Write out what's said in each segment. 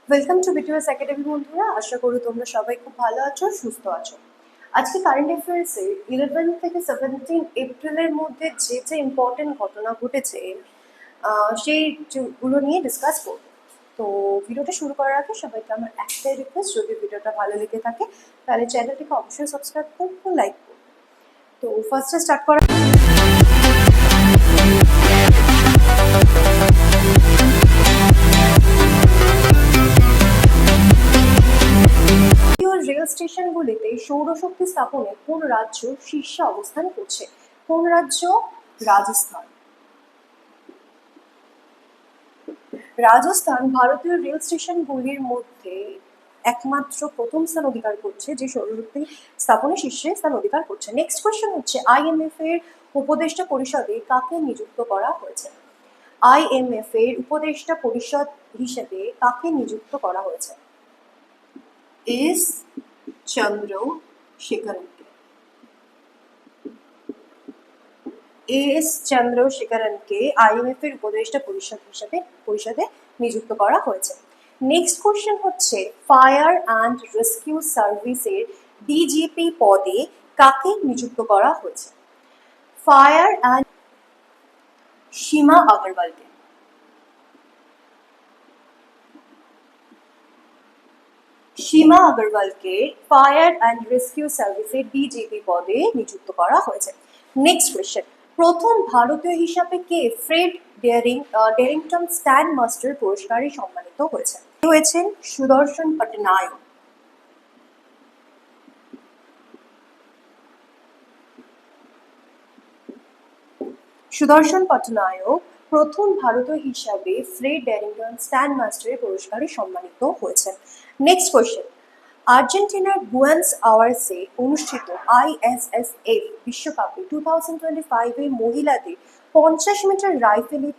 Welcome to BTS academy বন্ধুরা, আশা করি তোমরা সবাই খুব ভালো আছো, সুস্থ আছো। আজকে কারেন্ট অ্যাফেয়ার্সে 11 থেকে 17 এপ্রিলের মধ্যে যে ইম্পর্টেন্ট ঘটনা ঘটেছে সেইগুলো নিয়ে ডিসকাস করব। তো ভিডিওটা শুরু করার আগে সবাইকে আমার একটাই রিকোয়েস্ট, যদি ভিডিওটা ভালো লেগে থাকে তাহলে চ্যানেলটিকে অবশ্যই সাবস্ক্রাইব করবো, লাইক করবো। তো ফার্স্টে স্টার্ট করা রেল স্টেশনগুলিতে সৌরশক্তি স্থাপনে কোন রাজ্য শীর্ষে অবস্থান করছে? কোন রাজ্য? রাজস্থান। রাজস্থান ভারতীয় রেল স্টেশনগুলির মধ্যে একমাত্র প্রথম স্থান অধিকার করছে যে সৌরশক্তি স্থাপনে শীর্ষে স্থান অধিকার করছে। নেক্সট কোয়েশ্চেন হচ্ছে, আইএমএফ এর উপদেষ্টা পরিষদে কাকে নিযুক্ত করা হয়েছে? আইএমএফ এর উপদেষ্টা পরিষদ হিসেবে কাকে নিযুক্ত করা হয়েছে? এস চন্দ্রশেখরনকে। এস চন্দ্রশেখরনকে আইএমএফ এর উপদেষ্টা পরিষদে নিযুক্ত করা হয়েছে। নেক্সট কোশ্চেন হচ্ছে, ফায়ার অ্যান্ড রেস্কিউ সার্ভিসের ডিজিপি পদে কাকে নিযুক্ত করা হয়েছে? ফায়ার অ্যান্ড সীমা আগরওয়ালকে। সীমা আগরওয়ালকে ফায়ার অ্যান্ড রেস্কিউ সার্ভিসের ডিজিপি পদে নিযুক্ত করা হয়েছে। নেক্সট কোয়েশ্চেন, প্রথম ভারতীয় হিসাবে কে ফ্রেড ডেরিংটন স্ট্যান্ড মাস্টার পুরস্কারে সম্মানিত হয়েছেন সুদর্শন পটনায়ক। সুদর্শন পটনায়ক প্রথম ভারতীয় হিসাবে ফ্রেড ডেরিংটন স্ট্যান্ড মাস্টার পুরস্কারে সম্মানিত হয়েছেন। নেক্সট কোয়েশ্চেন, আর্জেন্টিনার বুয়েন্স আয়ার্সে অনুষ্ঠিত আইএসএসএফ বিশ্বকাপে 2025 মহিলাদের 50 মিটার রাইফেলে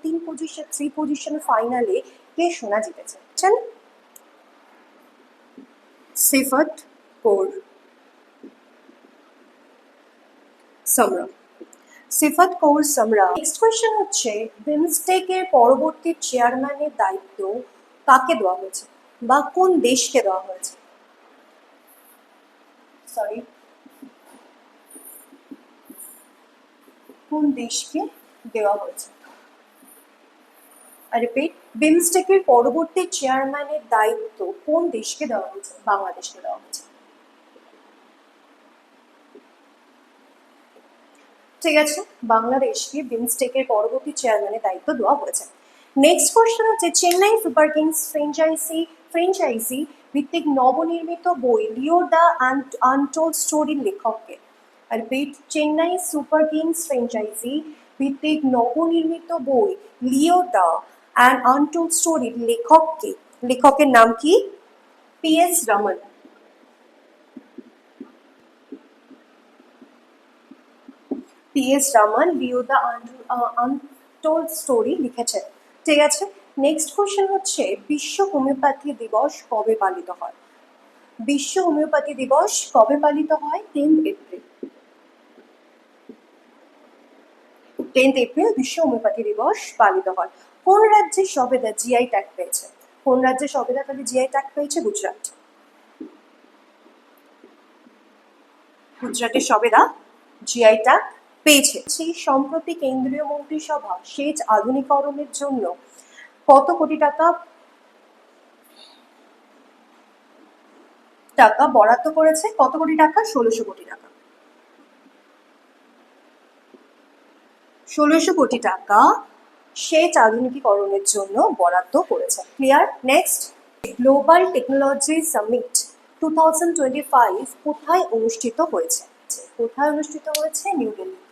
থ্রি পজিশন ফাইনালে কে সোনা জিতেছেন? সিফাত কৌর সমরা। সিফাত কৌর সমরা। নেক্সট কোয়েশ্চেন হচ্ছে, বিমস্টেক এর পরবর্তী চেয়ারম্যানের দায়িত্ব কাকে দেওয়া হয়েছে বা কোন দেশকে দেওয়া হয়েছে? কোন দেশকে দেওয়া হয়েছে? রিপিট, বিমস্টেকের পরবর্তী চেয়ারম্যানের দায়িত্ব কোন দেশকে দেওয়া হয়েছে? বাংলাদেশকে দেওয়া হয়েছে। ঠিক আছে, বাংলাদেশকে বিমস্টেকের পরবর্তী চেয়ারম্যানের দায়িত্ব দেওয়া হয়েছে। নেক্সট কোয়েশ্চেন হচ্ছে, চেন্নাই সুপার কিংস ফ্র্যাঞ্চাইজি ভিত্তিক নবনির্মিত বই লিও দ্য আনটোল্ড স্টোরির লেখককে। Repeat, Chennai Super Kings franchise ভিত্তিক নবনির্মিত বই লিও দ্য অ্যান্ড আনটোল্ড স্টোরির লেখককে। লেখকের নাম কি? PS Raman. PS Raman Leo the untold story লিখেছেন। ঠিক আছে, নেক্সট কোশ্চেন হচ্ছে, বিশ্ব হোমিওপ্যাথি দিবস কবে পালিত হয়? বিশ্ব হোমিওপ্যাথি দিবস কবে পালিত হয়? 10th April. 10th এপ্রিল বিশ্ব হোমিওপ্যাথি দিবস পালিত হয়। কোন রাজ্যের সবেদা জিআই ট্যাগ পেয়েছে? কোন রাজ্যের সবেদা তাহলে জিআই ট্যাগ পেয়েছে? গুজরাট। গুজরাটের সবেদা জিআই ট্যাগ পেয়েছে। সেই সম্প্রতি কেন্দ্রীয় মন্ত্রিসভা সেচ আধুনিকরণের জন্য কত কোটি টাকা বরাদ্দ করেছে? কত কোটি টাকা? 1600 কোটি টাকা। 1600 কোটি টাকা সেচ আধুনিকীকরণের জন্য বরাদ্দ করেছে। Clear? Next, global technology summit 2025 কোথায় অনুষ্ঠিত হয়েছে? কোথায় অনুষ্ঠিত হয়েছে? নিউ দিল্লিতে।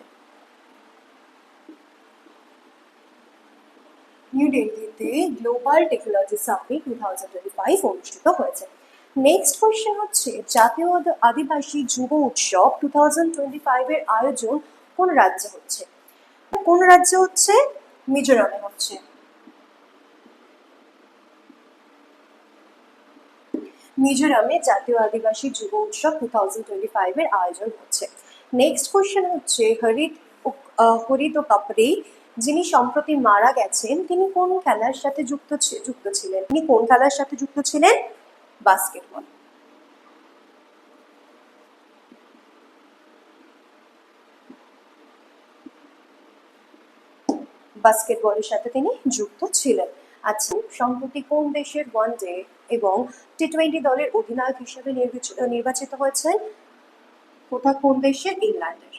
নিউ দিল্লিতে গ্লোবাল টেকনোলজি সামিট 2025 অনুষ্ঠিত হয়েছে। নেক্সট কোয়েশ্চেন হচ্ছে, জাতীয় আদিবাসী যুব উৎসব 2025 এর আয়োজন কোন রাজ্যে হচ্ছে? কোন রাজ্যে হচ্ছে? মিজোরামে হচ্ছে। মিজোরামে জাতীয় আদিবাসী যুব উৎসব 2025 এর আয়োজন হচ্ছে। নেক্সট কোয়েশ্চেন হচ্ছে, হরিত ও কাপড়ে যিনি সম্প্রতি মারা গেছেন তিনি কোন খেলার সাথে যুক্ত ছিলেন? তিনি কোন খেলার সাথে যুক্ত ছিলেন? বাস্কেটবল। বাস্কেটবলের সাথে তিনি যুক্ত ছিলেন। আচ্ছা, সম্প্রতি কোন দেশের ওয়ানডে এবং টি-20 দলের অধিনায়ক হিসেবে নির্বাচিত হয়েছেন? কোন দেশের? ইংল্যান্ডের।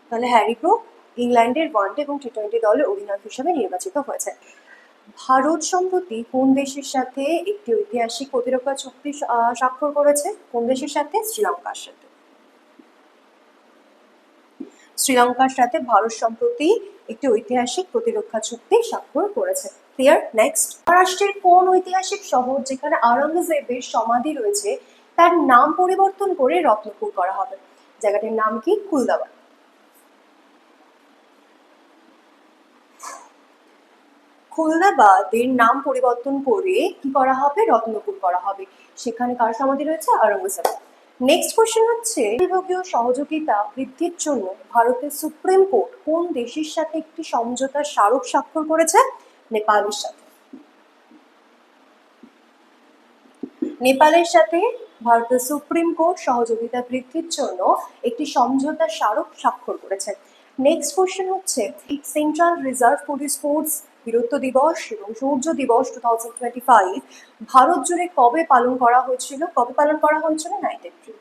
তাহলে হ্যারি ব্রুক ইংল্যান্ডের ওয়ানডে এবং টি-20 দলের অধিনায়ক হিসেবে নির্বাচিত হয়েছে। ভারত সম্প্রতি কোন দেশের সাথে একটি ঐতিহাসিক প্রতিরক্ষা চুক্তি স্বাক্ষর করেছে? কোন দেশের সাথে? শ্রীলঙ্কার সাথে। শ্রীলঙ্কার সাথে ভারত সম্প্রতি একটি ঐতিহাসিক প্রতিরক্ষা চুক্তি স্বাক্ষর করেছে। ক্লিয়ার? নেক্সট, মহারাষ্ট্রের কোন ঐতিহাসিক শহর যেখানে আওরঙ্গজেবের সমাধি রয়েছে তার নাম পরিবর্তন করে রত্নপুর করা হবে? জায়গাটির নাম কি? কুলদাবাদ। খুলনাবাদের নাম পরিবর্তন করে কি করা হবে? রত্নপুর করা হবে। সেখানে কার সমাধি রয়েছে? আওরঙ্গজেব। নেক্সট কোশ্চেন হচ্ছে, বিভাগীয় সহযোগিতা বৃদ্ধির জন্য ভারতের সুপ্রিম কোর্ট কোন দেশের সাথে একটি সমঝোতা স্মারক স্বাক্ষর করেছে? নেপালের সাথে। নেপালের সাথে ভারতের সুপ্রিম কোর্ট সহযোগিতা বৃদ্ধির জন্য একটি সমঝোতা স্মারক স্বাক্ষর করেছে। নেক্সট কোশ্চেন হচ্ছে, সেন্ট্রাল রিজার্ভ পুলিশ ফোর্স বীরত্ব দিবস এবং সূর্য দিবস 2025 ভারত জুড়ে কবে পালন করা হয়েছিল? 9th April.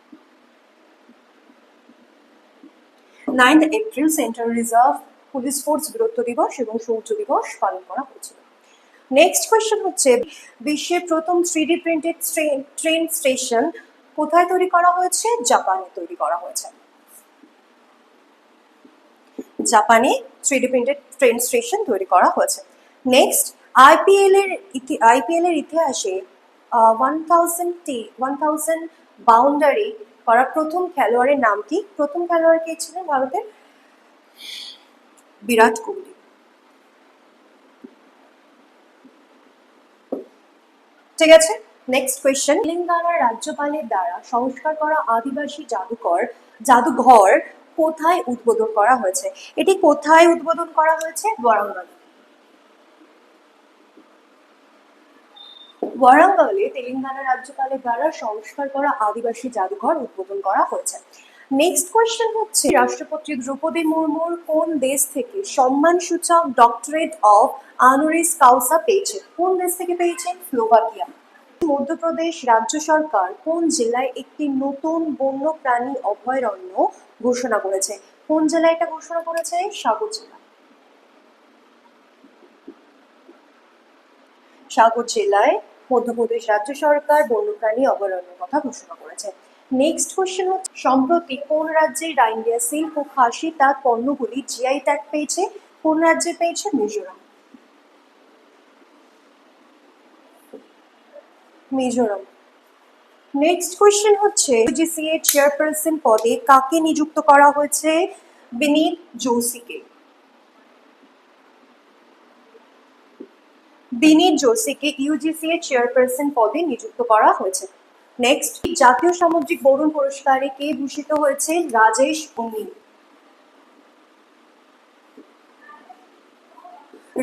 9th April central reserve police force বীরত্ব দিবস এবং সূর্য দিবস পালন করা হয়েছিল। নেক্সট কোয়েশ্চেন হচ্ছে, বিশ্বের প্রথম 3D প্রিন্টেড ট্রেন স্টেশন কোথায় তৈরি করা হয়েছে? জাপানে তৈরি করা হয়েছে। জাপানে 3D প্রিন্টেড ট্রেন স্টেশন তৈরি করা হয়েছে। নেক্সট, আইপিএল এর ইতিহাসে 1000 বাউন্ডারি করা প্রথম খেলোয়াড়ের নাম কি? প্রথম খেলোয়াড় কে ছিলেন ভারতের? বিরাট কোহলি। ঠিক আছে, নেক্সট কোয়েশ্চেন, তেলেঙ্গানার রাজ্যপালের দ্বারা সংস্কার করা আদিবাসী জাদুঘর কোথায় উদ্বোধন করা হয়েছে? এটি কোথায় উদ্বোধন করা হয়েছে? ওয়ারাঙ্গলে তেলেঙ্গানা রাজ্যপালের দ্বারা সংস্কার করা আদিবাসী জাদুঘর উদ্বোধন করা হয়েছে। নেক্সট কোয়েশ্চেন হচ্ছে, রাষ্ট্রপতি দ্রৌপদী মুর্মুর কোন দেশ থেকে সম্মানসূচক ডক্টরেট অফ অনারিস কাউসা পেয়েছেন? কোন দেশ থেকে পেয়েছেন? স্লোভাকিয়া। মধ্যপ্রদেশ রাজ্য সরকার কোন জেলায় একটি নতুন বন্যপ্রাণী অভয়ারণ্য ঘোষণা করেছে? কোন জেলায় এটা ঘোষণা করেছে? সাগর জেলা। সাগর জেলায় মধ্যপ্রদেশ রাজ্য সরকার বন্যপ্রাণী অভয়ারণ্যের কথা ঘোষণা করেছে। নেক্সট কোয়েশ্চেন হচ্ছে, সম্প্রতি কোন রাজ্যের রাইনডিয়ার সিল্ক ও খাসি তাঁত পণ্যগুলি জিআই ট্যাগ পেয়েছে? কোন রাজ্যে পেয়েছে? মিজোরাম। নেক্সট কোয়েশ্চেন হচ্ছে, ইউজিসি এর চেয়ারপারসন পদে কাকে নিযুক্ত করা হয়েছে? বিনীত যোশীকে। বিনীত যোশীকে ইউজিসি এর চেয়ারপারসন পদে নিযুক্ত করা হয়েছে। নেক্সট, জাতীয় সামুদ্রিক বরুণ পুরস্কারে কে ভূষিত হয়েছে? রাজেশ উন্নি।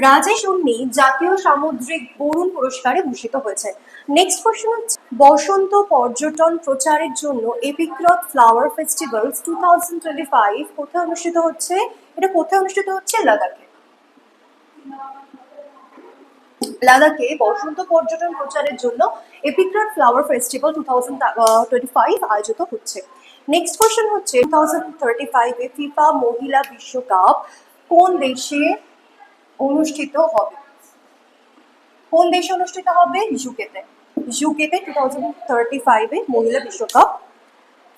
রাজেশ উন্নি জাতীয় সামুদ্রিক বরুণ পুরস্কারে ভূষিত হয়েছে। নেক্সট কোশ্চেন হচ্ছে, বসন্ত পর্যটন প্রচারের জন্য এপিক্রথ ফ্লাওয়ার ফেস্টিভ্যাল 2025 কোথায় অনুষ্ঠিত হচ্ছে? এটা কোথায় অনুষ্ঠিত হচ্ছে? লাদাখে। লাদাখে বসন্ত পর্যটন প্রচারের জন্য এপিক্রথ ফ্লাওয়ার ফেস্টিভ্যাল 2025 আয়োজিত হচ্ছে। নেক্সট কোশ্চেন হচ্ছে, 2035 ফিফা মহিলা বিশ্বকাপ কোন দেশে অনুষ্ঠিত হবে? কোন দেশে অনুষ্ঠিত হবে? ইউকেতে। 2035 মহিলা বিশ্বকাপ,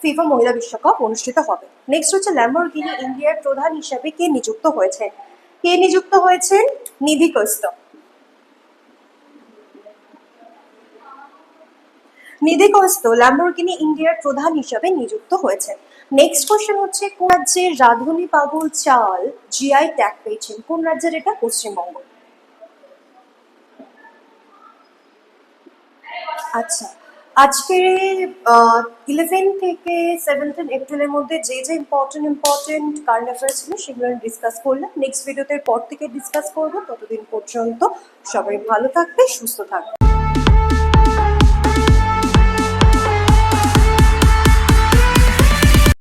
ফিফা মহিলা বিশ্বকাপ অনুষ্ঠিত হবে। নেক্সট হচ্ছে, ল্যাম্বরগিনি ইন্ডিয়ার প্রধান হিসাবে কে নিযুক্ত হয়েছে? কে নিযুক্ত হয়েছেন? নিধি কৌস্তভ। নিধি কৌস্তভ ল্যাম্বরগিনি ইন্ডিয়ার প্রধান হিসাবে নিযুক্ত হয়েছে। নেক্সট কোশ্চেন হচ্ছে, কোন রাজ্যের রাঁধুনি পাগল চাল জিআই ট্যাগ পেয়েছেন? কোন রাজ্যের এটা? পশ্চিমবঙ্গ। আচ্ছা, আজকে 11 থেকে 17 এপ্রিলের মধ্যে যে যে ইম্পর্টেন্ট কারেন্ট অ্যাফেয়ার্স ছিল সেগুলো ডিসকাস করলাম। নেক্সট ভিডিওতে পর থেকে ডিসকাস করবো। ততদিন পর্যন্ত সবাই ভালো থাকবে, সুস্থ থাকবে।